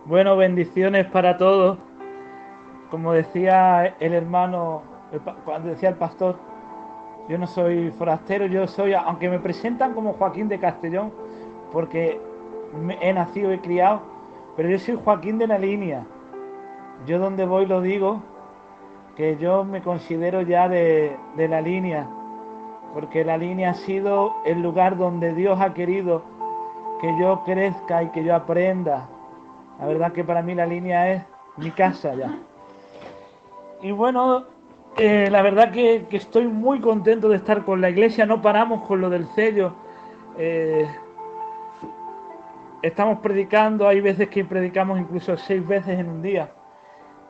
Bueno, bendiciones para todos. Como decía el hermano, cuando decía el pastor, yo no soy forastero, yo soy, aunque me presentan como Joaquín de Castellón, porque he nacido y criado, pero yo soy Joaquín de la línea. Yo donde voy lo digo, que yo me considero ya de la línea, porque la línea ha sido el lugar donde Dios ha querido que yo crezca y que yo aprenda. La verdad que para mí la línea es mi casa ya. Y bueno, la verdad que estoy muy contento de estar con la iglesia. No paramos con lo del sello. Eh, Estamos predicando, hay veces que predicamos incluso 6 veces en un día.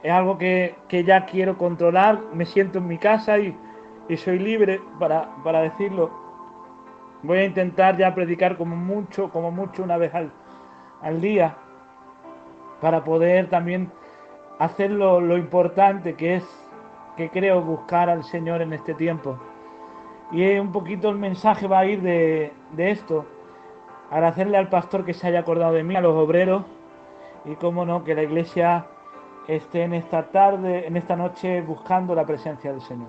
Es algo que ya quiero controlar. Me siento en mi casa y soy libre para decirlo. Voy a intentar ya predicar como mucho una vez al día, para poder también hacer lo importante que es, que creo, buscar al Señor en este tiempo. Y un poquito el mensaje va a ir de esto. Agradecerle al pastor que se haya acordado de mí, a los obreros, y cómo no, que la iglesia esté en esta tarde, en esta noche, buscando la presencia del Señor.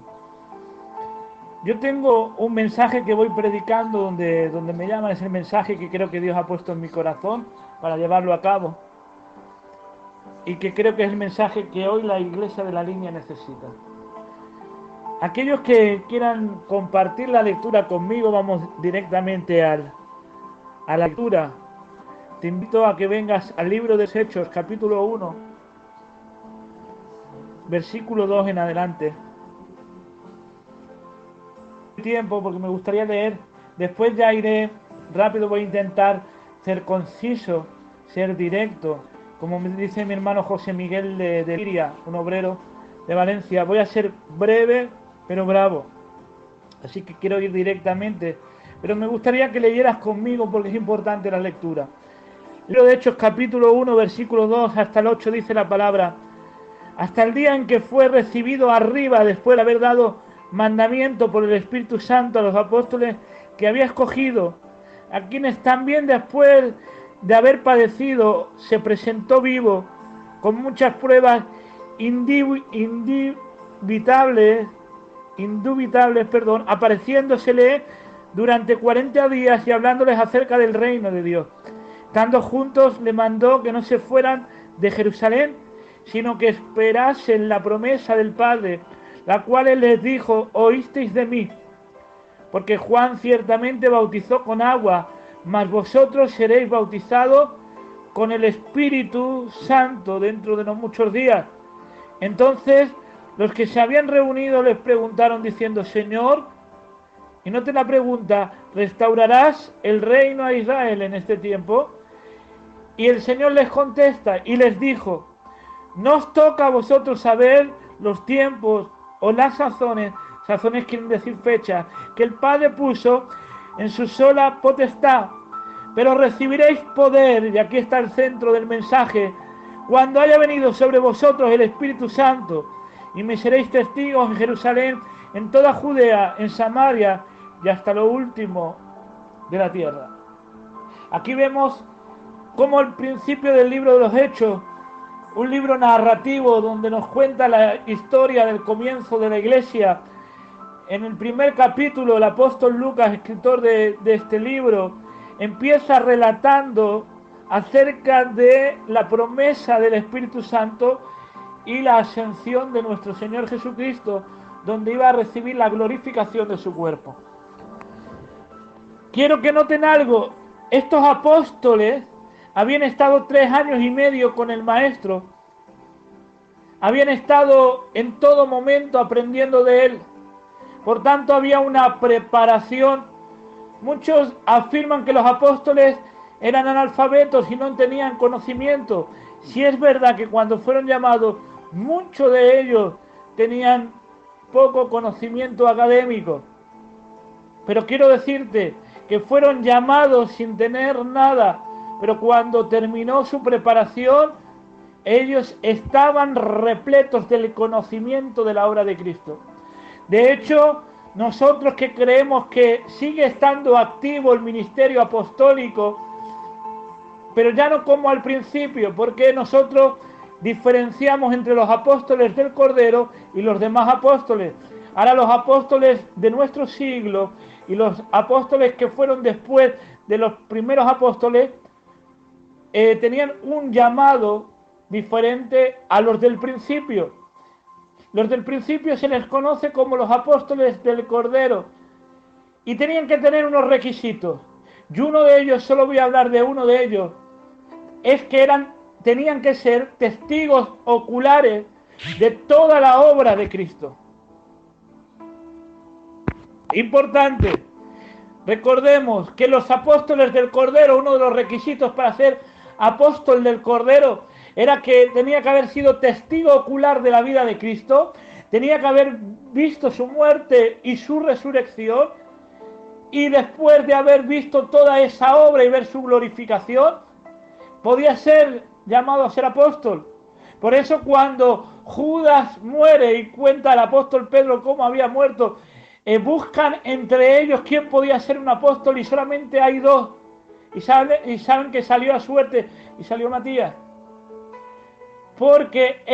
Yo tengo un mensaje que voy predicando donde me llaman, es el mensaje que creo que Dios ha puesto en mi corazón para llevarlo a cabo, y que creo que es el mensaje que hoy la iglesia de la línea necesita. Aquellos que quieran compartir la lectura conmigo, vamos directamente a la lectura. Te invito a que vengas al libro de Hechos, capítulo 1, versículo 2 en adelante. Tiempo, porque me gustaría leer, después ya iré rápido, voy a intentar ser conciso, ser directo, como me dice mi hermano José Miguel de Liria, un obrero de Valencia. Voy a ser breve, pero bravo. Así que quiero ir directamente, pero me gustaría que leyeras conmigo porque es importante la lectura. Libro de Hechos, capítulo 1, versículo 2 hasta el 8, dice la palabra: hasta el día en que fue recibido arriba, después de haber dado mandamiento por el Espíritu Santo a los apóstoles que había escogido, a quienes también después de haber padecido se presentó vivo, con muchas pruebas indubitables, apareciéndosele durante 40 días y hablándoles acerca del reino de Dios. Estando juntos, le mandó que no se fueran de Jerusalén, sino que esperasen la promesa del Padre, la cual él les dijo: oísteis de mí, porque Juan ciertamente bautizó con agua, mas vosotros seréis bautizados con el Espíritu Santo dentro de no muchos días. Entonces los que se habían reunido les preguntaron diciendo: Señor, y note la pregunta, ¿restaurarás el reino a Israel en este tiempo? Y el Señor les contesta y les dijo: no os toca a vosotros saber los tiempos o las sazones, sazones quieren decir fechas, que el Padre puso en su sola potestad, pero recibiréis poder, y aquí está el centro del mensaje, cuando haya venido sobre vosotros el Espíritu Santo, y me seréis testigos en Jerusalén, en toda Judea, en Samaria y hasta lo último de la tierra. Aquí vemos cómo el principio del libro de los Hechos, un libro narrativo donde nos cuenta la historia del comienzo de la iglesia. En el primer capítulo, el apóstol Lucas, escritor de este libro, empieza relatando acerca de la promesa del Espíritu Santo y la ascensión de nuestro Señor Jesucristo, donde iba a recibir la glorificación de su cuerpo. Quiero que noten algo: estos apóstoles habían estado 3 años y medio con el Maestro, habían estado en todo momento aprendiendo de él, por tanto había una preparación. Muchos afirman que los apóstoles eran analfabetos y no tenían conocimiento. Si es verdad que cuando fueron llamados, muchos de ellos tenían poco conocimiento académico, pero quiero decirte que fueron llamados sin tener nada, pero cuando terminó su preparación, ellos estaban repletos del conocimiento de la obra de Cristo. De hecho, nosotros que creemos que sigue estando activo el ministerio apostólico, pero ya no como al principio, porque nosotros diferenciamos entre los apóstoles del Cordero y los demás apóstoles. Ahora los apóstoles de nuestro siglo y los apóstoles que fueron después de los primeros apóstoles tenían un llamado diferente a los del principio. Los del principio se les conoce como los apóstoles del Cordero y tenían que tener unos requisitos. Y uno de ellos, solo voy a hablar de uno de ellos, es que tenían que ser testigos oculares de toda la obra de Cristo. Importante, recordemos que los apóstoles del Cordero, uno de los requisitos para ser apóstol del Cordero era que tenía que haber sido testigo ocular de la vida de Cristo, tenía que haber visto su muerte y su resurrección, y después de haber visto toda esa obra y ver su glorificación, podía ser llamado a ser apóstol. Por eso cuando Judas muere y cuenta al apóstol Pedro cómo había muerto, buscan entre ellos quién podía ser un apóstol y solamente hay dos. Y saben que salió a suerte y salió Matías. Porque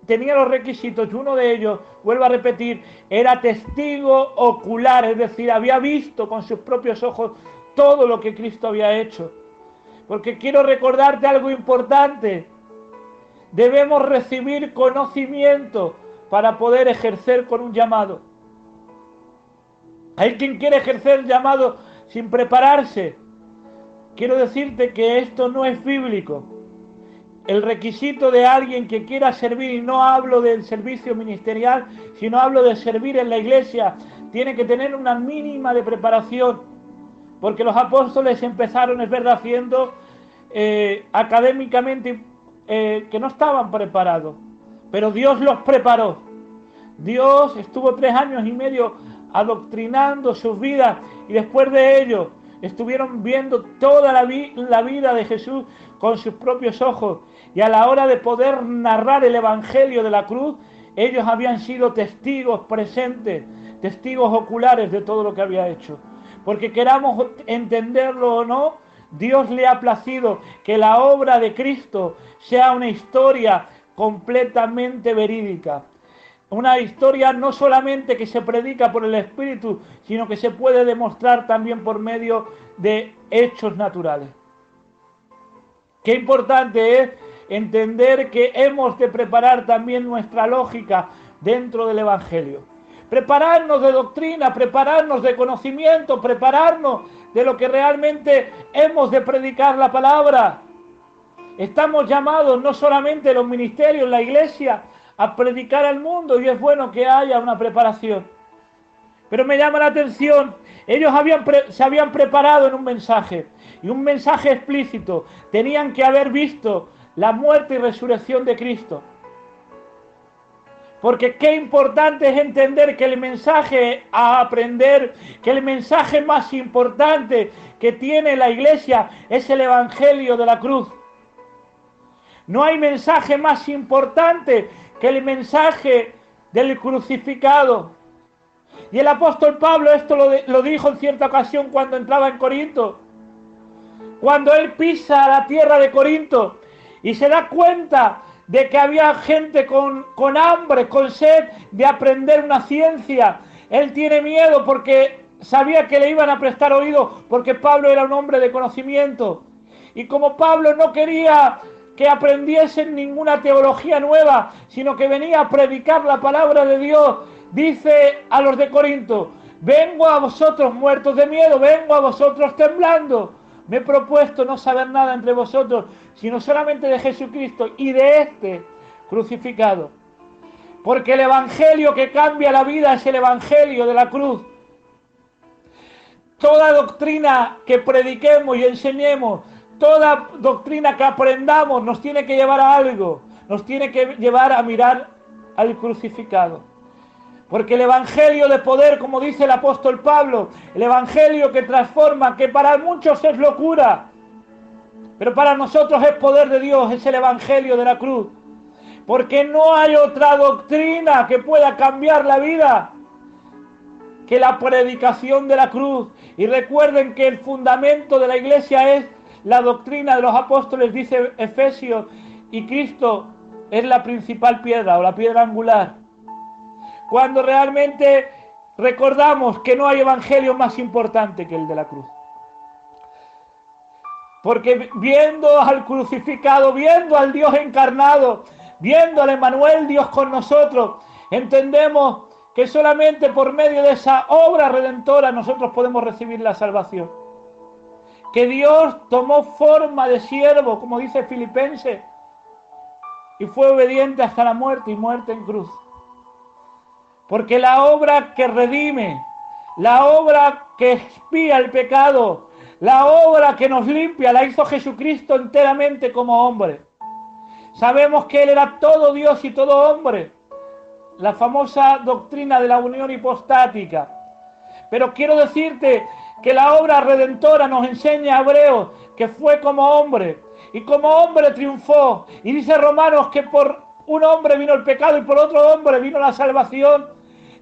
tenía los requisitos y uno de ellos, vuelvo a repetir, era testigo ocular, es decir, había visto con sus propios ojos todo lo que Cristo había hecho. Porque quiero recordarte algo importante. Debemos recibir conocimiento para poder ejercer con un llamado. Hay quien quiere ejercer el llamado sin prepararse. Quiero decirte que esto no es bíblico. El requisito de alguien que quiera servir, y no hablo del servicio ministerial, sino hablo de servir en la iglesia, tiene que tener una mínima de preparación. Porque los apóstoles empezaron, es verdad, haciendo académicamente que no estaban preparados. Pero Dios los preparó. Dios estuvo 3 años y medio adoctrinando sus vidas y después de ello estuvieron viendo toda la vida de Jesús con sus propios ojos, y a la hora de poder narrar el evangelio de la cruz, ellos habían sido testigos presentes, testigos oculares de todo lo que había hecho. Porque queramos entenderlo o no, Dios le ha placido que la obra de Cristo sea una historia completamente verídica. Una historia no solamente que se predica por el Espíritu, sino que se puede demostrar también por medio de hechos naturales. Qué importante es entender que hemos de preparar también nuestra lógica dentro del Evangelio. Prepararnos de doctrina, prepararnos de conocimiento, prepararnos de lo que realmente hemos de predicar la palabra. Estamos llamados no solamente los ministerios, la iglesia, a predicar al mundo, y es bueno que haya una preparación. Pero me llama la atención, ellos se habían preparado en un mensaje, y un mensaje explícito. Tenían que haber visto la muerte y resurrección de Cristo. Porque qué importante es entender que el mensaje a aprender, que el mensaje más importante que tiene la iglesia es el evangelio de la cruz. No hay mensaje más importante que el mensaje del crucificado. Y el apóstol Pablo esto lo dijo en cierta ocasión cuando entraba en Corinto. Cuando él pisa la tierra de Corinto y se da cuenta de que había gente con hambre, con sed de aprender una ciencia, él tiene miedo porque sabía que le iban a prestar oído, porque Pablo era un hombre de conocimiento. Y como Pablo no quería que aprendiesen ninguna teología nueva, sino que venía a predicar la palabra de Dios, dice a los de Corinto: vengo a vosotros muertos de miedo, vengo a vosotros temblando. Me he propuesto no saber nada entre vosotros, sino solamente de Jesucristo y de este crucificado. Porque el evangelio que cambia la vida es el evangelio de la cruz. Toda doctrina que prediquemos y enseñemos, toda doctrina que aprendamos nos tiene que llevar a algo, nos tiene que llevar a mirar al crucificado. Porque el evangelio de poder, como dice el apóstol Pablo, el evangelio que transforma, que para muchos es locura, pero para nosotros es poder de Dios, es el evangelio de la cruz. Porque no hay otra doctrina que pueda cambiar la vida que la predicación de la cruz. Y recuerden que el fundamento de la iglesia es la doctrina de los apóstoles, dice Efesios, y Cristo es la principal piedra o la piedra angular. Cuando realmente recordamos que no hay evangelio más importante que el de la cruz. Porque viendo al crucificado, viendo al Dios encarnado, viendo al Emmanuel, Dios con nosotros, entendemos que solamente por medio de esa obra redentora nosotros podemos recibir la salvación. Que Dios tomó forma de siervo, como dice Filipenses, y fue obediente hasta la muerte y muerte en cruz. Porque la obra que redime, la obra que expía el pecado, la obra que nos limpia, la hizo Jesucristo enteramente como hombre. Sabemos que Él era todo Dios y todo hombre. La famosa doctrina de la unión hipostática. Pero quiero decirte que la obra redentora nos enseña a Hebreos que fue como hombre. Y como hombre triunfó. Y dice Romanos que por un hombre vino el pecado y por otro hombre vino la salvación.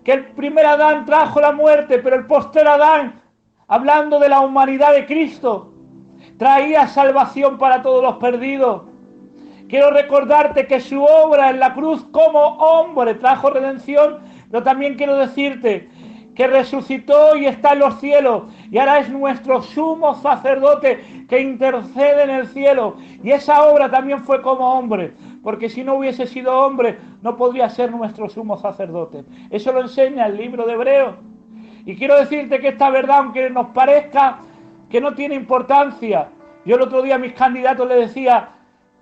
Que el primer Adán trajo la muerte, pero el postrer Adán, hablando de la humanidad de Cristo, traía salvación para todos los perdidos. Quiero recordarte que su obra en la cruz como hombre trajo redención, pero también quiero decirte que resucitó y está en los cielos y ahora es nuestro sumo sacerdote que intercede en el cielo. Y esa obra también fue como hombre, porque si no hubiese sido hombre no podría ser nuestro sumo sacerdote. Eso lo enseña el libro de Hebreos. Y quiero decirte que esta verdad, aunque nos parezca que no tiene importancia, yo el otro día a mis candidatos les decía: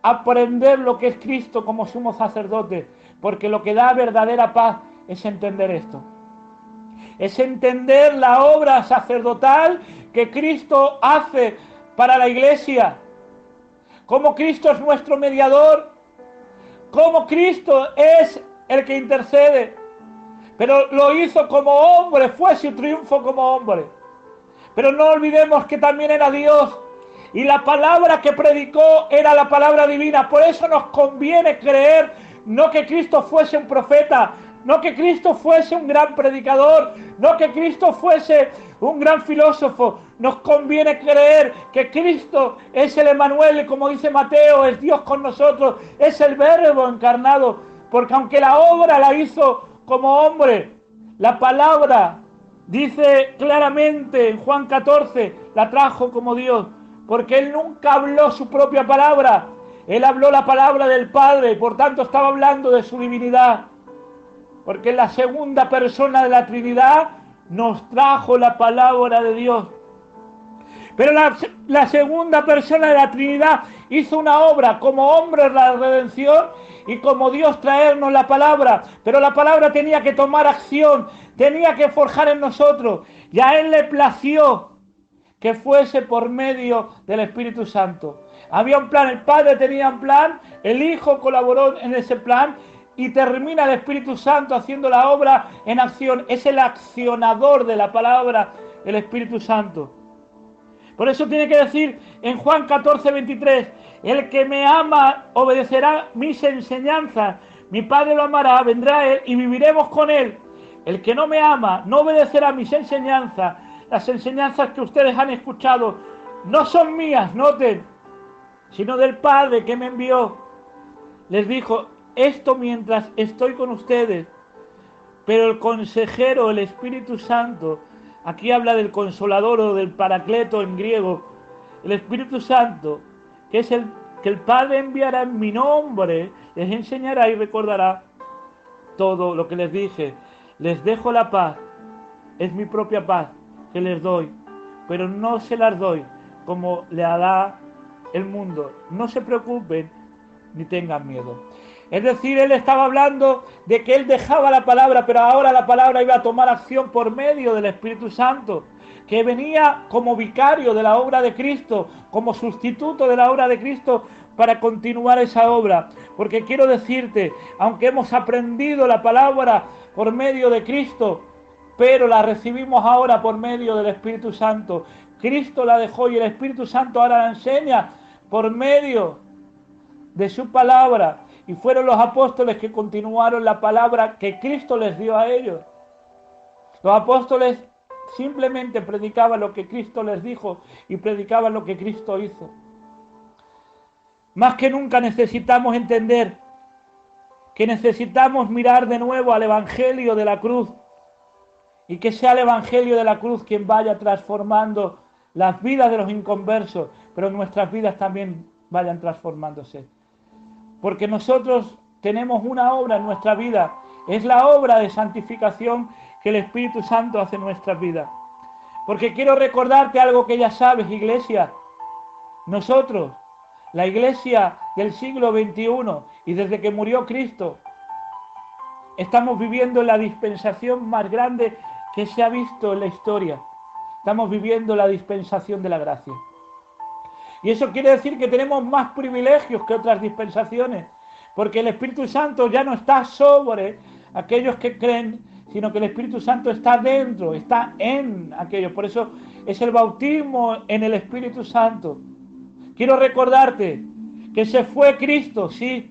aprender lo que es Cristo como sumo sacerdote, porque lo que da verdadera paz es entender esto. Es entender la obra sacerdotal que Cristo hace para la iglesia. Cómo Cristo es nuestro mediador. Cómo Cristo es el que intercede. Pero lo hizo como hombre, fue su triunfo como hombre. Pero no olvidemos que también era Dios. Y la palabra que predicó era la palabra divina. Por eso nos conviene creer, no que Cristo fuese un profeta, no que Cristo fuese un gran predicador, no que Cristo fuese un gran filósofo. Nos conviene creer que Cristo es el Emmanuel, y como dice Mateo, es Dios con nosotros, es el Verbo encarnado. Porque aunque la obra la hizo como hombre, la palabra, dice claramente en Juan 14, la trajo como Dios. Porque Él nunca habló su propia palabra. Él habló la palabra del Padre. Por tanto estaba hablando de su divinidad. Porque la segunda persona de la Trinidad nos trajo la palabra de Dios. Pero la segunda persona de la Trinidad hizo una obra como hombre, la redención, y como Dios traernos la palabra. Pero la palabra tenía que tomar acción, tenía que forjar en nosotros. Y a Él le plació que fuese por medio del Espíritu Santo. Había un plan, el Padre tenía un plan, el Hijo colaboró en ese plan y termina el Espíritu Santo haciendo la obra en acción. Es el accionador de la palabra, el Espíritu Santo. Por eso tiene que decir en Juan 14, 23, el que me ama obedecerá mis enseñanzas, mi Padre lo amará, vendrá a Él y viviremos con Él. El que no me ama no obedecerá mis enseñanzas. Las enseñanzas que ustedes han escuchado no son mías, noten, sino del Padre que me envió. Les dijo, esto mientras estoy con ustedes, pero el consejero, el Espíritu Santo, aquí habla del consolador o del paracleto en griego, el Espíritu Santo, que es el que el Padre enviará en mi nombre, les enseñará y recordará todo lo que les dije. Les dejo la paz, es mi propia paz que les doy, pero no se las doy como le da el mundo. No se preocupen ni tengan miedo. Es decir, Él estaba hablando de que Él dejaba la palabra, pero ahora la palabra iba a tomar acción por medio del Espíritu Santo, que venía como vicario de la obra de Cristo, como sustituto de la obra de Cristo para continuar esa obra. Porque quiero decirte, aunque hemos aprendido la palabra por medio de Cristo, pero la recibimos ahora por medio del Espíritu Santo. Cristo la dejó y el Espíritu Santo ahora la enseña por medio de su palabra. Y fueron los apóstoles que continuaron la palabra que Cristo les dio a ellos. Los apóstoles simplemente predicaban lo que Cristo les dijo y predicaban lo que Cristo hizo. Más que nunca necesitamos entender que necesitamos mirar de nuevo al Evangelio de la cruz y que sea el Evangelio de la cruz quien vaya transformando las vidas de los inconversos, pero nuestras vidas también vayan transformándose. Porque nosotros tenemos una obra en nuestra vida, es la obra de santificación que el Espíritu Santo hace en nuestras vidas. Porque quiero recordarte algo que ya sabes, iglesia. Nosotros, la iglesia del siglo XXI y desde que murió Cristo, estamos viviendo la dispensación más grande que se ha visto en la historia. Estamos viviendo la dispensación de la gracia. Y eso quiere decir que tenemos más privilegios que otras dispensaciones, porque el Espíritu Santo ya no está sobre aquellos que creen, sino que el Espíritu Santo está dentro, está en aquellos. Por eso es el bautismo en el Espíritu Santo. Quiero recordarte que se fue Cristo, sí,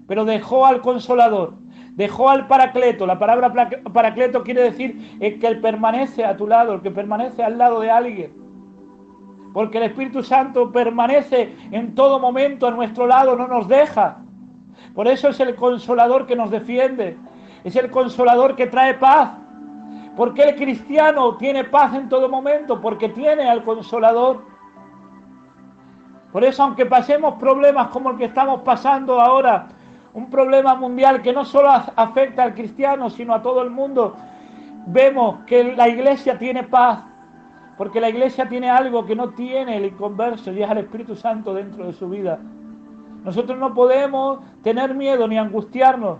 pero dejó al Consolador, dejó al Paracleto. La palabra Paracleto quiere decir el que permanece a tu lado, el que permanece al lado de alguien. Porque el Espíritu Santo permanece en todo momento a nuestro lado, no nos deja. Por eso es el Consolador que nos defiende, es el Consolador que trae paz. ¿Por qué el cristiano tiene paz en todo momento? Porque tiene al Consolador. Por eso, aunque pasemos problemas como el que estamos pasando ahora, un problema mundial que no solo afecta al cristiano, sino a todo el mundo, vemos que la iglesia tiene paz, porque la iglesia tiene algo que no tiene el inconverso, y es al Espíritu Santo dentro de su vida. Nosotros no podemos tener miedo ni angustiarnos.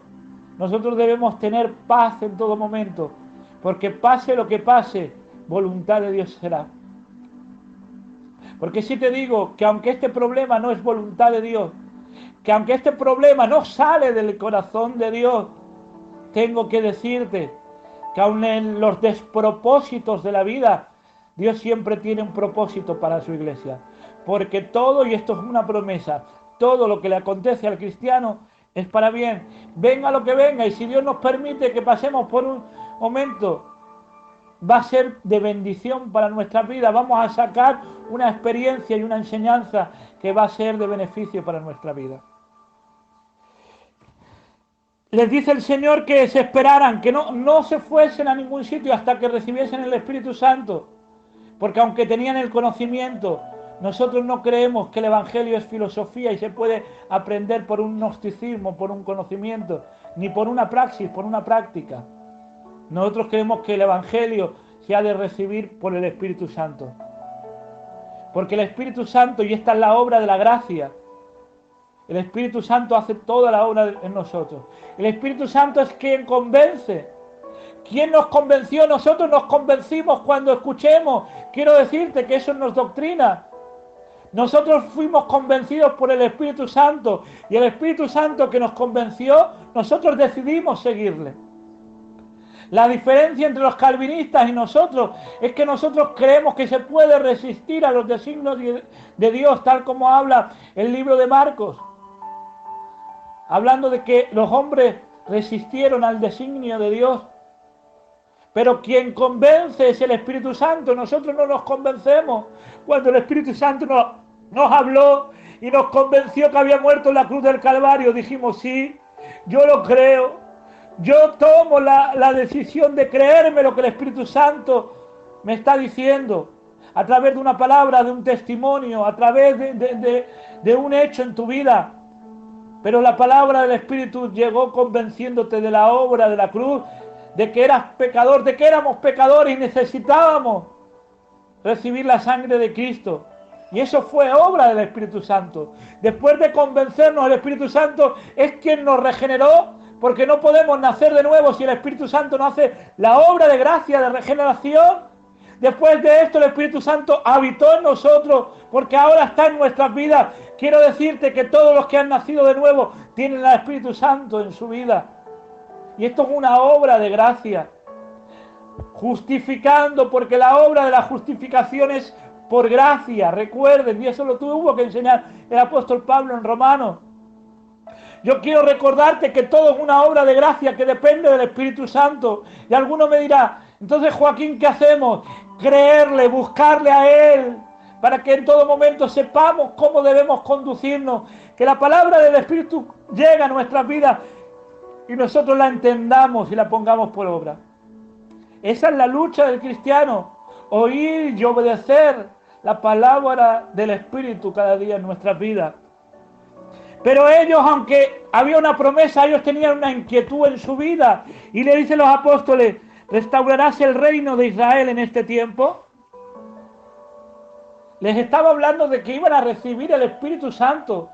Nosotros debemos tener paz en todo momento, porque pase lo que pase, voluntad de Dios será. Porque si te digo que aunque este problema no es voluntad de Dios, que aunque este problema no sale del corazón de Dios, tengo que decirte que aun en los despropósitos de la vida, Dios siempre tiene un propósito para su iglesia. Porque todo, y esto es una promesa, todo lo que le acontece al cristiano es para bien. Venga lo que venga, y si Dios nos permite que pasemos por un momento, va a ser de bendición para nuestra vida. Vamos a sacar una experiencia y una enseñanza que va a ser de beneficio para nuestra vida. Les dice el Señor que se esperaran, que no se fuesen a ningún sitio hasta que recibiesen el Espíritu Santo. Porque aunque tenían el conocimiento, nosotros no creemos que el Evangelio es filosofía y se puede aprender por un gnosticismo, por un conocimiento, ni por una praxis, por una práctica. Nosotros creemos que el Evangelio se ha de recibir por el Espíritu Santo. Porque el Espíritu Santo, y esta es la obra de la gracia, el Espíritu Santo hace toda la obra en nosotros. El Espíritu Santo es quien convence. ¿Quién nos convenció? Nosotros nos convencimos cuando escuchemos. Quiero decirte que eso no es doctrina. Nosotros fuimos convencidos por el Espíritu Santo, y el Espíritu Santo que nos convenció, nosotros decidimos seguirle. La diferencia entre los calvinistas y nosotros es que nosotros creemos que se puede resistir a los designios de Dios, tal como habla el libro de Marcos, hablando de que los hombres resistieron al designio de Dios. Pero quien convence es el Espíritu Santo. Nosotros no nos convencemos. Cuando el Espíritu Santo nos habló y nos convenció que había muerto en la cruz del Calvario, dijimos, sí, yo lo creo. Yo tomo la decisión de creerme lo que el Espíritu Santo me está diciendo, a través de una palabra, de un testimonio, a través de un hecho en tu vida. Pero la palabra del Espíritu llegó convenciéndote de la obra de la cruz, de que eras pecador, de que éramos pecadores y necesitábamos recibir la sangre de Cristo. Y eso fue obra del Espíritu Santo. Después de convencernos, el Espíritu Santo es quien nos regeneró, porque no podemos nacer de nuevo si el Espíritu Santo no hace la obra de gracia, de regeneración. Después de esto, el Espíritu Santo habitó en nosotros, porque ahora está en nuestras vidas. Quiero decirte que todos los que han nacido de nuevo tienen al Espíritu Santo en su vida. Y esto es una obra de gracia. Justificando, porque la obra de la justificación es por gracia. Recuerden, y eso lo tuvo que enseñar el apóstol Pablo en Romanos. Yo quiero recordarte que todo es una obra de gracia que depende del Espíritu Santo. Y alguno me dirá, entonces Joaquín, ¿qué hacemos? Creerle, buscarle a Él, para que en todo momento sepamos cómo debemos conducirnos, que la palabra del Espíritu llegue a nuestras vidas y nosotros la entendamos y la pongamos por obra. Esa es la lucha del cristiano, oír y obedecer la palabra del Espíritu cada día en nuestras vidas. Pero ellos, aunque había una promesa, ellos tenían una inquietud en su vida. Y le dicen los apóstoles, ¿restaurarás el reino de Israel en este tiempo? Les estaba hablando de que iban a recibir el Espíritu Santo,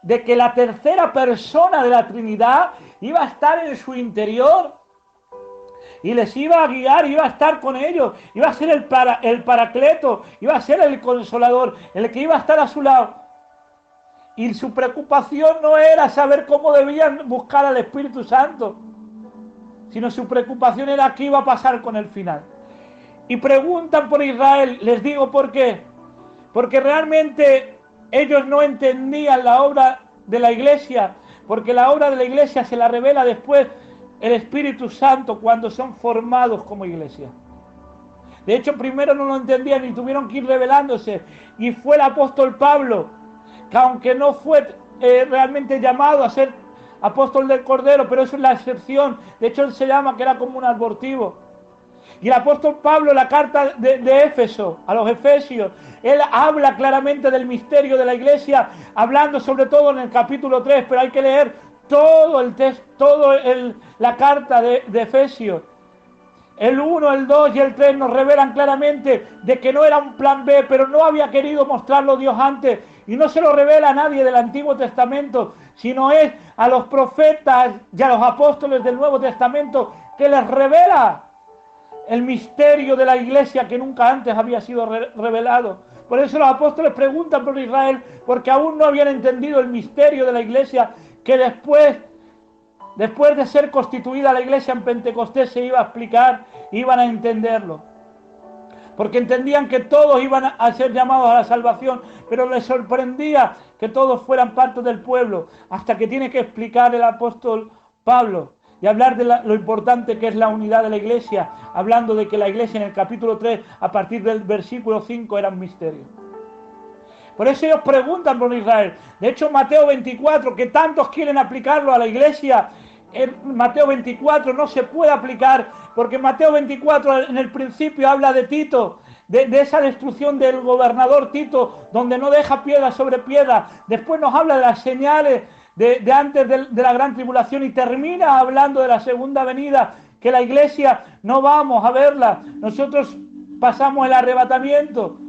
de que la tercera persona de la Trinidad iba a estar en su interior y les iba a guiar, iba a estar con ellos, iba a ser el paracleto, iba a ser el consolador, el que iba a estar a su lado. Y su preocupación no era saber cómo debían buscar al Espíritu Santo, sino su preocupación era qué iba a pasar con el final. Y preguntan por Israel, les digo por qué. Porque realmente ellos no entendían la obra de la iglesia, porque la obra de la iglesia se la revela después el Espíritu Santo cuando son formados como iglesia. De hecho, primero no lo entendían y tuvieron que ir revelándose. Y fue el apóstol Pablo, que aunque no fue realmente llamado a ser apóstol del Cordero, pero eso es la excepción. De hecho, él se llama que era como un abortivo. Y el apóstol Pablo, la carta de Éfeso, a los Efesios, él habla claramente del misterio de la iglesia, hablando sobre todo en el capítulo 3, pero hay que leer todo el texto, la carta de Efesios. El 1, el 2 y el 3 nos revelan claramente de que no era un plan B, pero no había querido mostrarlo Dios antes. Y no se lo revela a nadie del Antiguo Testamento, sino es a los profetas y a los apóstoles del Nuevo Testamento que les revela el misterio de la iglesia que nunca antes había sido revelado. Por eso los apóstoles preguntan por Israel, porque aún no habían entendido el misterio de la iglesia que después de ser constituida la iglesia en Pentecostés se iba a explicar, iban a entenderlo. Porque entendían que todos iban a ser llamados a la salvación, pero les sorprendía que todos fueran parte del pueblo, hasta que tiene que explicar el apóstol Pablo y hablar de lo importante que es la unidad de la iglesia, hablando de que la iglesia en el capítulo 3, a partir del versículo 5, era un misterio. Por eso ellos preguntan por Israel. De hecho, Mateo 24, que tantos quieren aplicarlo a la iglesia, en Mateo 24 no se puede aplicar, porque Mateo 24 en el principio habla de Tito, de esa destrucción del gobernador Tito, donde no deja piedra sobre piedra. Después nos habla de las señales de antes de la gran tribulación y termina hablando de la segunda venida, que la iglesia no vamos a verla, nosotros pasamos el arrebatamiento.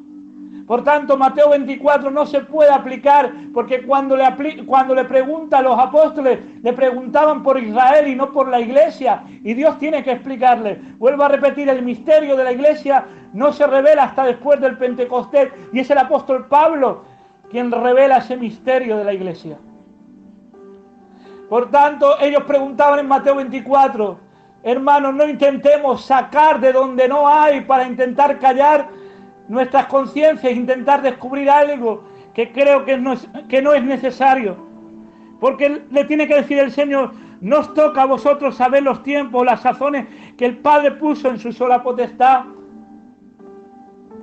Por tanto, Mateo 24 no se puede aplicar, porque cuando le preguntan a los apóstoles, le preguntaban por Israel y no por la iglesia, y Dios tiene que explicarle. Vuelvo a repetir, el misterio de la iglesia no se revela hasta después del Pentecostés, y es el apóstol Pablo quien revela ese misterio de la iglesia. Por tanto, ellos preguntaban en Mateo 24, hermanos, no intentemos sacar de donde no hay para intentar callar nuestras conciencias, intentar descubrir algo que creo que no es necesario. Porque le tiene que decir el Señor, no os toca a vosotros saber los tiempos, las sazones que el Padre puso en su sola potestad.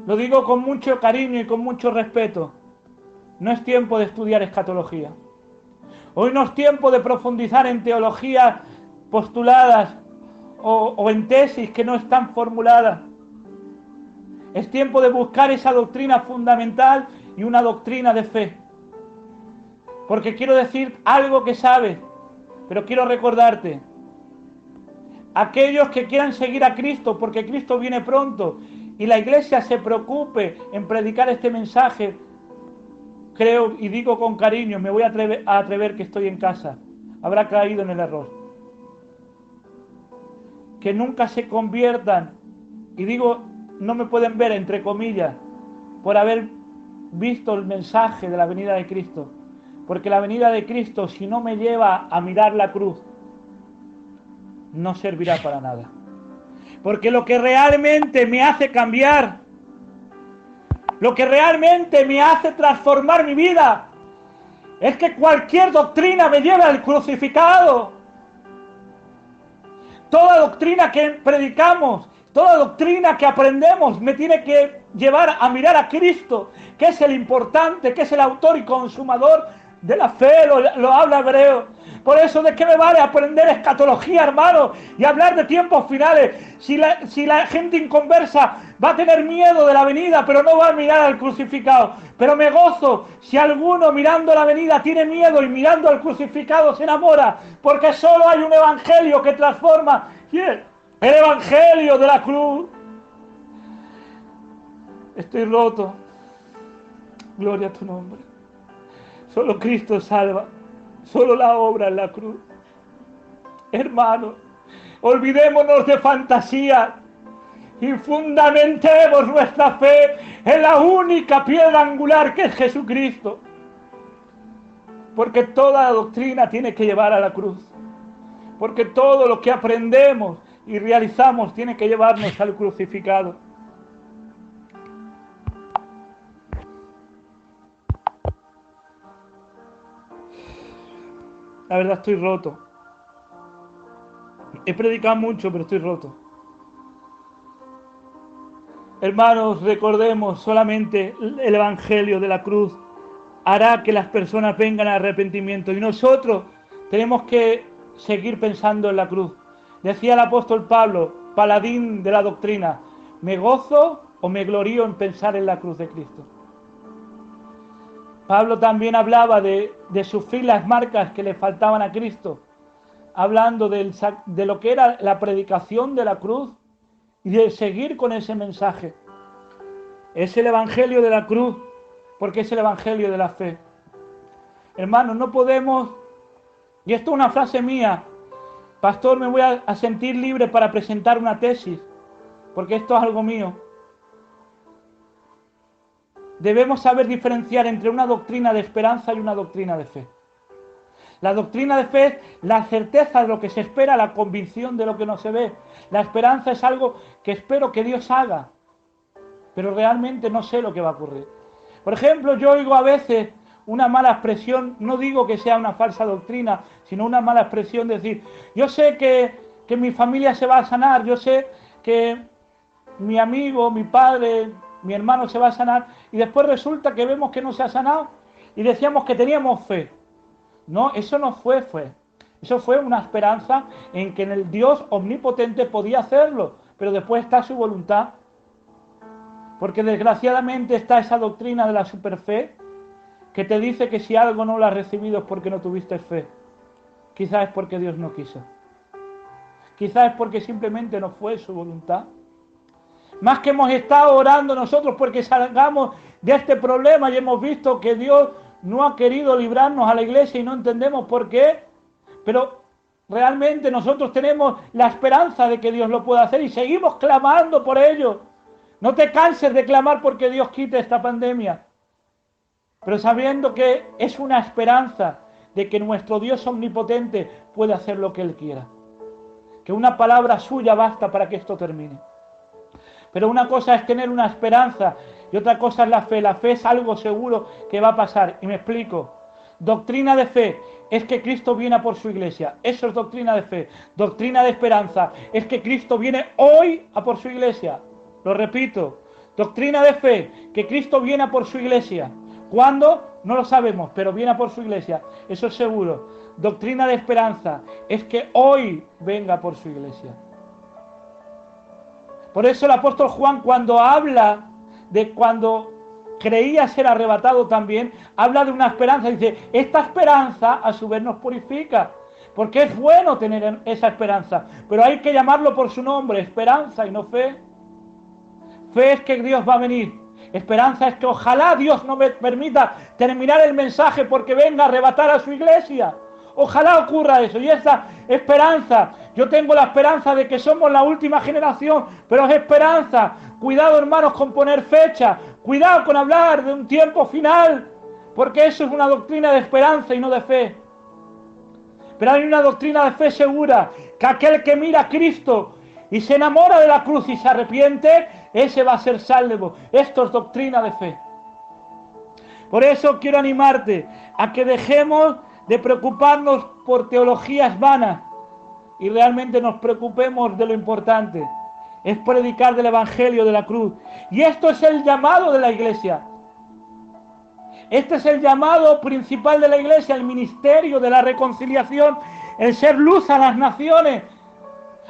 Lo digo con mucho cariño y con mucho respeto. No es tiempo de estudiar escatología. Hoy no es tiempo de profundizar en teologías postuladas o en tesis que no están formuladas. Es tiempo de buscar esa doctrina fundamental y una doctrina de fe. Porque quiero decir algo que sabes, pero quiero recordarte. Aquellos que quieran seguir a Cristo, porque Cristo viene pronto, y la iglesia se preocupe en predicar este mensaje, creo y digo con cariño, me voy a atrever que estoy en casa, habrá caído en el error. Que nunca se conviertan, y digo, no me pueden ver, entre comillas, por haber visto el mensaje de la venida de Cristo. Porque la venida de Cristo, si no me lleva a mirar la cruz, no servirá para nada. Porque lo que realmente me hace cambiar, lo que realmente me hace transformar mi vida, es que cualquier doctrina me lleve al crucificado. Toda doctrina que predicamos Toda doctrina que aprendemos me tiene que llevar a mirar a Cristo, que es el importante, que es el autor y consumador de la fe, lo habla Hebreo. Por eso, ¿de qué me vale aprender escatología, hermano, y hablar de tiempos finales? Si la gente inconversa va a tener miedo de la venida, pero no va a mirar al crucificado. Pero me gozo si alguno mirando la venida tiene miedo y mirando al crucificado se enamora, porque solo hay un evangelio que transforma. El evangelio de la cruz. Estoy roto. Gloria a tu nombre. Solo Cristo salva. Solo la obra en la cruz. Hermanos, olvidémonos de fantasía y fundamentemos nuestra fe en la única piedra angular que es Jesucristo. Porque toda la doctrina tiene que llevar a la cruz. Porque todo lo que aprendemos y realizamos tiene que llevarnos al crucificado. La verdad, estoy roto. He predicado mucho, pero estoy roto. Hermanos, recordemos, solamente el evangelio de la cruz hará que las personas vengan al arrepentimiento. Y nosotros tenemos que seguir pensando en la cruz. Decía el apóstol Pablo, paladín de la doctrina: ¿me gozo o me glorío en pensar en la cruz de Cristo? Pablo también hablaba de sufrir las marcas que le faltaban a Cristo, hablando de lo que era la predicación de la cruz y de seguir con ese mensaje. Es el evangelio de la cruz, porque es el evangelio de la fe. Hermanos, no podemos, y esto es una frase mía, pastor, me voy a sentir libre para presentar una tesis, porque esto es algo mío. Debemos saber diferenciar entre una doctrina de esperanza y una doctrina de fe. La doctrina de fe es la certeza de lo que se espera, la convicción de lo que no se ve. La esperanza es algo que espero que Dios haga, pero realmente no sé lo que va a ocurrir. Por ejemplo, yo oigo a veces una mala expresión, no digo que sea una falsa doctrina, sino una mala expresión, decir: yo sé que mi familia se va a sanar, yo sé que mi amigo, mi padre, mi hermano se va a sanar, y después resulta que vemos que no se ha sanado y decíamos que teníamos fe. No, eso no fue fe. Eso fue una esperanza en que en el Dios omnipotente podía hacerlo, pero después está su voluntad. Porque desgraciadamente está esa doctrina de la superfe que te dice que si algo no lo has recibido es porque no tuviste fe. Quizás es porque Dios no quiso. Quizás es porque simplemente no fue su voluntad. Más que hemos estado orando nosotros porque salgamos de este problema y hemos visto que Dios no ha querido librarnos a la iglesia y no entendemos por qué, pero realmente nosotros tenemos la esperanza de que Dios lo pueda hacer y seguimos clamando por ello. No te canses de clamar porque Dios quite esta pandemia, pero sabiendo que es una esperanza de que nuestro Dios omnipotente puede hacer lo que Él quiera. Que una palabra suya basta para que esto termine. Pero una cosa es tener una esperanza y otra cosa es la fe. La fe es algo seguro que va a pasar. Y me explico. Doctrina de fe es que Cristo viene a por su iglesia. Eso es doctrina de fe. Doctrina de esperanza es que Cristo viene hoy a por su iglesia. Lo repito. Doctrina de fe, que Cristo viene a por su iglesia. ¿Cuándo? No lo sabemos, pero viene a por su iglesia. Eso es seguro. Doctrina de esperanza es que hoy venga por su iglesia. Por eso el apóstol Juan, cuando habla de cuando creía ser arrebatado también, habla de una esperanza. Dice, esta esperanza a su vez nos purifica. Porque es bueno tener esa esperanza. Pero hay que llamarlo por su nombre, esperanza y no fe. Fe es que Dios va a venir. Esperanza es que ojalá Dios no me permita terminar el mensaje porque venga a arrebatar a su iglesia. Ojalá ocurra eso. Y esa esperanza, yo tengo la esperanza de que somos la última generación, pero es esperanza. Cuidado, hermanos, con poner fecha. Cuidado con hablar de un tiempo final, porque eso es una doctrina de esperanza y no de fe. Pero hay una doctrina de fe segura, que aquel que mira a Cristo y se enamora de la cruz y se arrepiente, ese va a ser salvo. Esto es doctrina de fe. Por eso quiero animarte a que dejemos de preocuparnos por teologías vanas y realmente nos preocupemos de lo importante, es predicar del Evangelio de la cruz. Y esto es el llamado de la iglesia. Este es el llamado principal de la iglesia, el ministerio de la reconciliación, el ser luz a las naciones.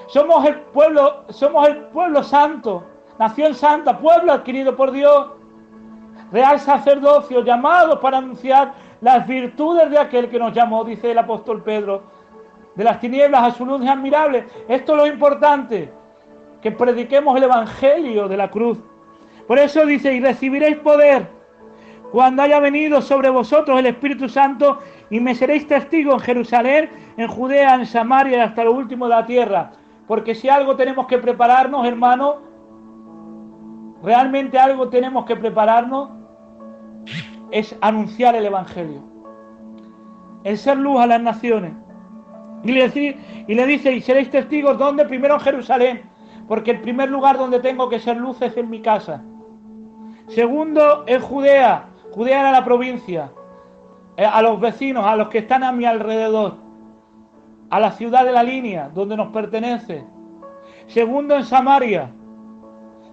Somos el pueblo santo, nación santa, pueblo adquirido por Dios, real sacerdocio, llamado para anunciar las virtudes de aquel que nos llamó, dice el apóstol Pedro, de las tinieblas a su luz admirable. Esto es lo importante, que prediquemos el Evangelio de la cruz. Por eso dice, y recibiréis poder cuando haya venido sobre vosotros el Espíritu Santo, y me seréis testigos en Jerusalén, en Judea, en Samaria y hasta lo último de la tierra. Porque si algo tenemos que prepararnos, hermano, realmente algo tenemos que prepararnos, es anunciar el Evangelio, el ser luz a las naciones. Y le dice, y seréis testigos, ¿dónde? Primero en Jerusalén, porque el primer lugar donde tengo que ser luz es en mi casa. Segundo, en Judea. Judea era la provincia, a los vecinos, a los que están a mi alrededor, a la ciudad de la línea, donde nos pertenece. Segundo, en Samaria.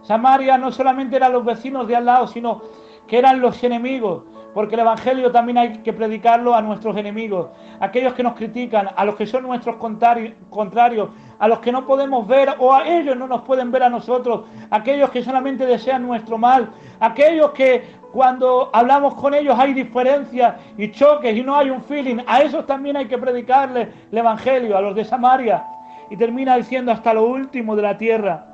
Samaria no solamente eran los vecinos de al lado, sino que eran los enemigos, porque el Evangelio también hay que predicarlo a nuestros enemigos, a aquellos que nos critican, a los que son nuestros contrarios, a los que no podemos ver o a ellos no nos pueden ver a nosotros, aquellos que solamente desean nuestro mal, aquellos que cuando hablamos con ellos hay diferencias y choques y no hay un feeling. A esos también hay que predicarles el Evangelio, a los de Samaria. Y termina diciendo hasta lo último de la tierra.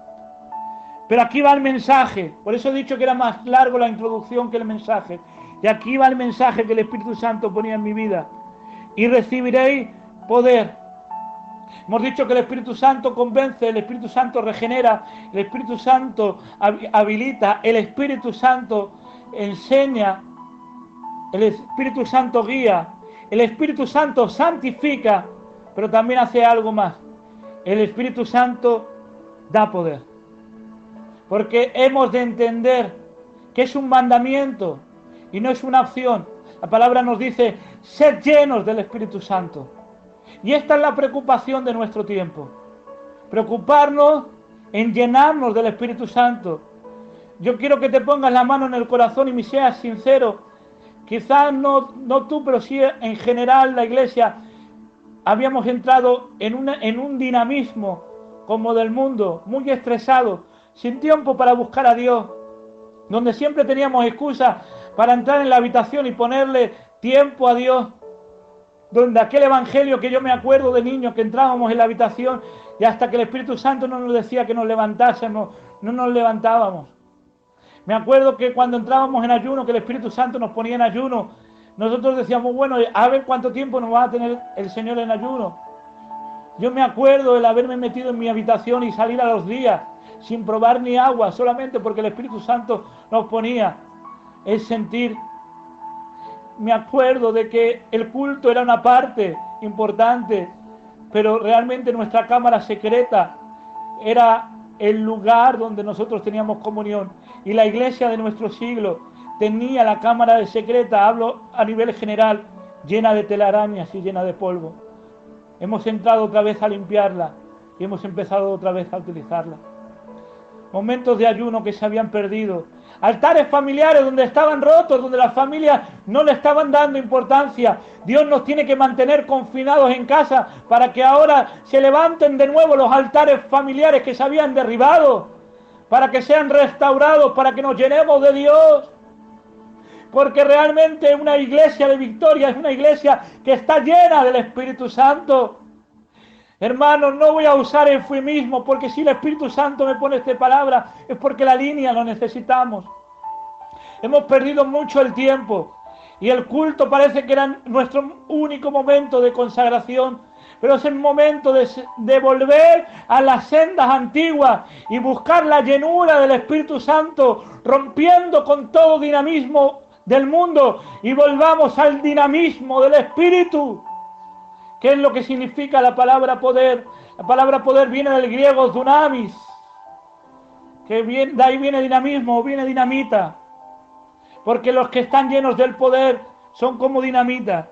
Pero aquí va el mensaje. Por eso he dicho que era más largo la introducción que el mensaje. Y aquí va el mensaje que el Espíritu Santo ponía en mi vida. Y recibiréis poder. Hemos dicho que el Espíritu Santo convence, el Espíritu Santo regenera, el Espíritu Santo habilita, el Espíritu Santo enseña, el Espíritu Santo guía, el Espíritu Santo santifica, pero también hace algo más. El Espíritu Santo da poder. Porque hemos de entender que es un mandamiento y no es una opción. La palabra nos dice, sed llenos del Espíritu Santo. Y esta es la preocupación de nuestro tiempo. Preocuparnos en llenarnos del Espíritu Santo. Yo quiero que te pongas la mano en el corazón y me seas sincero. Quizás no tú, pero sí en general la iglesia. Habíamos entrado en un dinamismo como del mundo, muy estresado, sin tiempo para buscar a Dios, donde siempre teníamos excusas para entrar en la habitación y ponerle tiempo a Dios, donde aquel evangelio que yo me acuerdo de niño, que entrábamos en la habitación y hasta que el Espíritu Santo no nos decía que nos levantásemos, no nos levantábamos. Me acuerdo que cuando entrábamos en ayuno, que el Espíritu Santo nos ponía en ayuno, nosotros decíamos, bueno, a ver cuánto tiempo nos va a tener el Señor en ayuno. Yo me acuerdo el haberme metido en mi habitación y salir a los días sin probar ni agua, solamente porque el Espíritu Santo nos ponía el sentir. Me acuerdo de que el culto era una parte importante, pero realmente nuestra cámara secreta era el lugar donde nosotros teníamos comunión. Y la iglesia de nuestro siglo tenía la cámara secreta, hablo a nivel general, llena de telarañas y llena de polvo. Hemos entrado otra vez a limpiarla y hemos empezado otra vez a utilizarla. Momentos de ayuno que se habían perdido. Altares familiares donde estaban rotos, donde las familias no le estaban dando importancia. Dios nos tiene que mantener confinados en casa para que ahora se levanten de nuevo los altares familiares que se habían derribado, para que sean restaurados, para que nos llenemos de Dios. Porque realmente una iglesia de victoria es una iglesia que está llena del Espíritu Santo. Hermanos, no voy a usar eufemismo, porque si el Espíritu Santo me pone esta palabra es porque la línea lo necesitamos. Hemos perdido mucho el tiempo y el culto parece que era nuestro único momento de consagración, pero es el momento de volver a las sendas antiguas y buscar la llenura del Espíritu Santo, rompiendo con todo dinamismo del mundo y volvamos al dinamismo del Espíritu. ¿Qué es lo que significa la palabra poder? La palabra poder viene del griego dunamis, que de ahí viene dinamismo, viene dinamita. Porque los que están llenos del poder son como dinamita.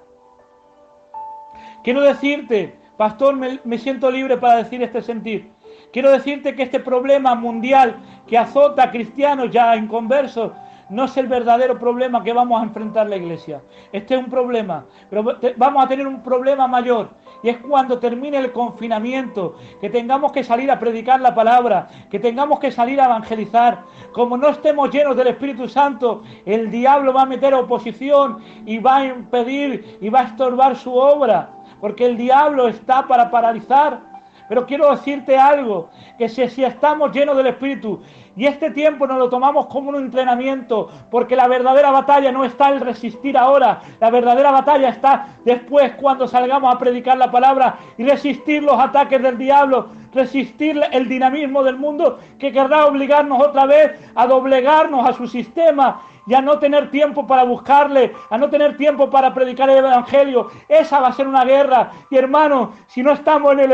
Quiero decirte, pastor, me siento libre para decir este sentir, Quiero decirte que este problema mundial que azota a cristianos ya inconversos no es el verdadero problema que vamos a enfrentar la iglesia. Este es un problema, pero vamos a tener un problema mayor. Y es cuando termine el confinamiento, que tengamos que salir a predicar la palabra, que tengamos que salir a evangelizar. Como no estemos llenos del Espíritu Santo, el diablo va a meter oposición y va a impedir y va a estorbar su obra. Porque el diablo está para paralizar. Pero quiero decirte algo, que si estamos llenos del Espíritu y este tiempo nos lo tomamos como un entrenamiento, porque la verdadera batalla no está en resistir ahora, la verdadera batalla está después cuando salgamos a predicar la palabra y resistir los ataques del diablo, resistir el dinamismo del mundo que querrá obligarnos otra vez a doblegarnos a su sistema y a no tener tiempo para buscarle, a no tener tiempo para predicar el Evangelio. Esa va a ser una guerra. Y hermanos, si no estamos en el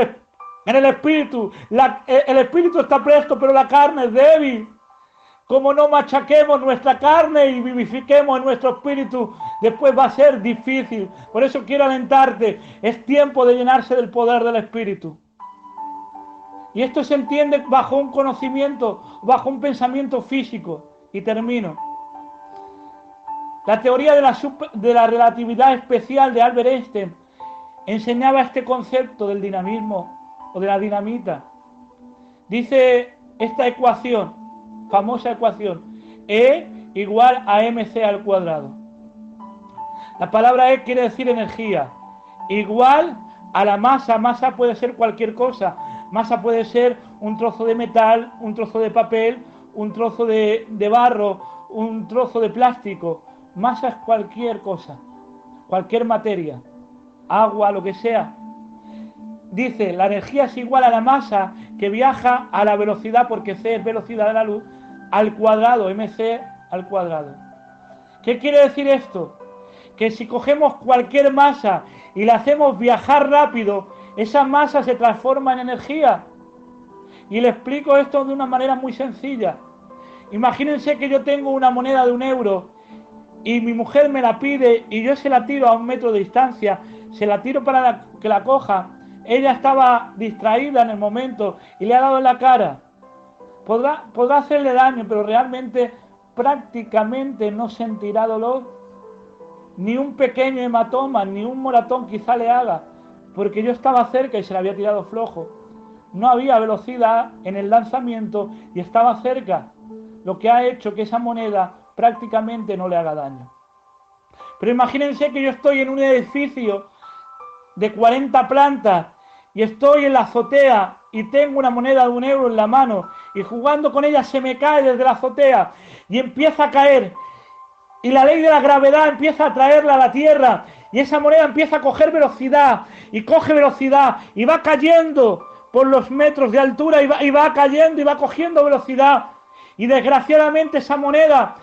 Espíritu, el Espíritu está presto, pero la carne es débil. Como no machaquemos nuestra carne y vivifiquemos en nuestro espíritu, después va a ser difícil. Por eso quiero alentarte, es tiempo de llenarse del poder del Espíritu. Y esto se entiende bajo un conocimiento, bajo un pensamiento físico. Y termino. La teoría de la relatividad especial de Albert Einstein enseñaba este concepto del dinamismo o de la dinamita. Dice esta ecuación, famosa ecuación, E igual a mc al cuadrado. La palabra E quiere decir energía, igual a la masa. Masa puede ser cualquier cosa. Masa puede ser un trozo de metal, un trozo de papel, un trozo de barro, un trozo de plástico. Masa es cualquier cosa, cualquier materia, agua, lo que sea. Dice, la energía es igual a la masa que viaja a la velocidad, porque c es velocidad de la luz, al cuadrado, mc al cuadrado. ¿Qué quiere decir esto? Que si cogemos cualquier masa y la hacemos viajar rápido, esa masa se transforma en energía. Y le explico esto de una manera muy sencilla. Imagínense que yo tengo una moneda de 1 euro y mi mujer me la pide y yo se la tiro a 1 metro de distancia, se la tiro para que la coja. Ella estaba distraída en el momento y le ha dado en la cara. Podrá hacerle daño, pero realmente prácticamente no sentirá dolor. Ni un pequeño hematoma, ni un moratón quizá le haga, porque yo estaba cerca y se la había tirado flojo. No había velocidad en el lanzamiento y estaba cerca, lo que ha hecho que esa moneda prácticamente no le haga daño. Pero imagínense que yo estoy en un edificio de 40 plantas y estoy en la azotea y tengo una moneda de 1 euro en la mano y jugando con ella se me cae desde la azotea y empieza a caer y la ley de la gravedad empieza a traerla a la tierra y esa moneda empieza a coger velocidad y coge velocidad y va cayendo por los metros de altura y va cayendo y va cogiendo velocidad y desgraciadamente esa moneda,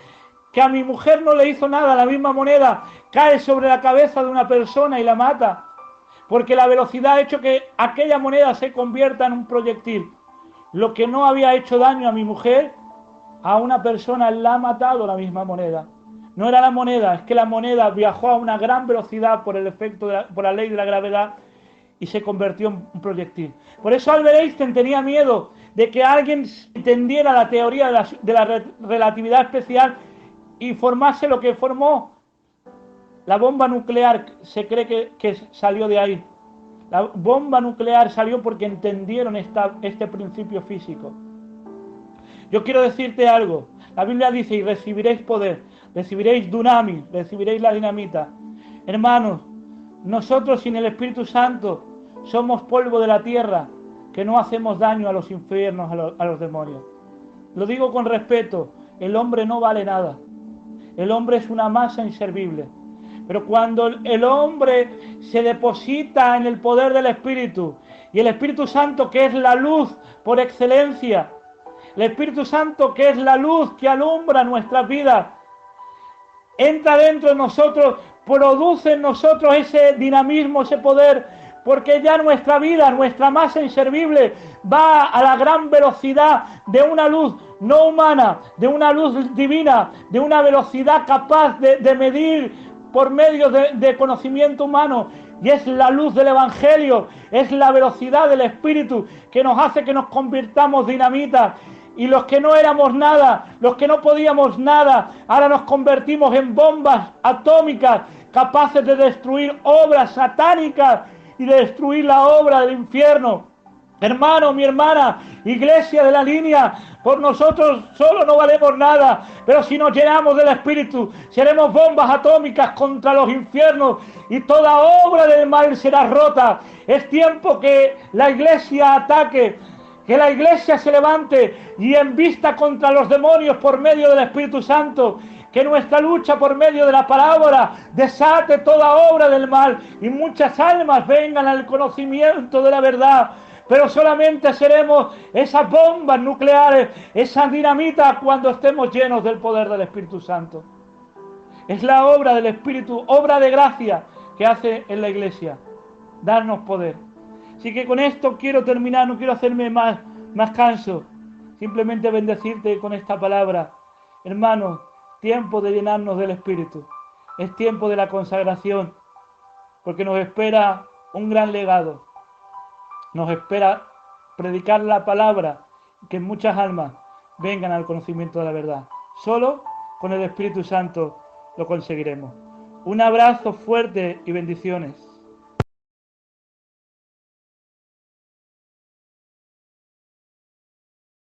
que a mi mujer no le hizo nada, la misma moneda cae sobre la cabeza de una persona y la mata, porque la velocidad ha hecho que aquella moneda se convierta en un proyectil. Lo que no había hecho daño a mi mujer, a una persona la ha matado la misma moneda. No era la moneda, es que la moneda viajó a una gran velocidad por el efecto por la ley de la gravedad y se convirtió en un proyectil. Por eso Albert Einstein tenía miedo de que alguien entendiera la teoría de la relatividad especial y formase lo que formó. La bomba nuclear se cree que salió de ahí. La bomba nuclear salió porque entendieron este principio físico. Yo quiero decirte algo. La Biblia dice, y recibiréis poder, recibiréis dunamis, recibiréis la dinamita. Hermanos, nosotros sin el Espíritu Santo somos polvo de la tierra, que no hacemos daño a los infiernos, a los demonios. Lo digo con respeto, el hombre no vale nada. El hombre es una masa inservible. Pero cuando el hombre se deposita en el poder del Espíritu, y el Espíritu Santo, que es la luz por excelencia, el Espíritu Santo, que es la luz que alumbra nuestras vidas, entra dentro de nosotros, produce en nosotros ese dinamismo, ese poder, porque ya nuestra vida, nuestra masa inservible, va a la gran velocidad de una luz no humana, de una luz divina, de una velocidad capaz de medir por medio de conocimiento humano Y es la luz del Evangelio, es la velocidad del Espíritu que nos hace que nos convirtamos dinamita. Y los que no éramos nada, los que no podíamos nada, ahora nos convertimos en bombas atómicas capaces de destruir obras satánicas y de destruir la obra del infierno. Hermano, mi hermana, iglesia de la línea, por nosotros solo no valemos nada, pero si nos llenamos del Espíritu, seremos bombas atómicas contra los infiernos y toda obra del mal será rota. Es tiempo que la iglesia ataque, que la iglesia se levante y embista contra los demonios por medio del Espíritu Santo. Que nuestra lucha por medio de la palabra desate toda obra del mal y muchas almas vengan al conocimiento de la verdad. Pero solamente seremos esas bombas nucleares, esas dinamitas cuando estemos llenos del poder del Espíritu Santo. Es la obra del Espíritu, obra de gracia que hace en la iglesia, darnos poder. Así que con esto quiero terminar, no quiero hacerme más canso, simplemente bendecirte con esta palabra. Hermano, tiempo de llenarnos del Espíritu, es tiempo de la consagración, porque nos espera un gran legado. Nos espera predicar la palabra, que muchas almas vengan al conocimiento de la verdad. Solo con el Espíritu Santo lo conseguiremos. Un abrazo fuerte y bendiciones.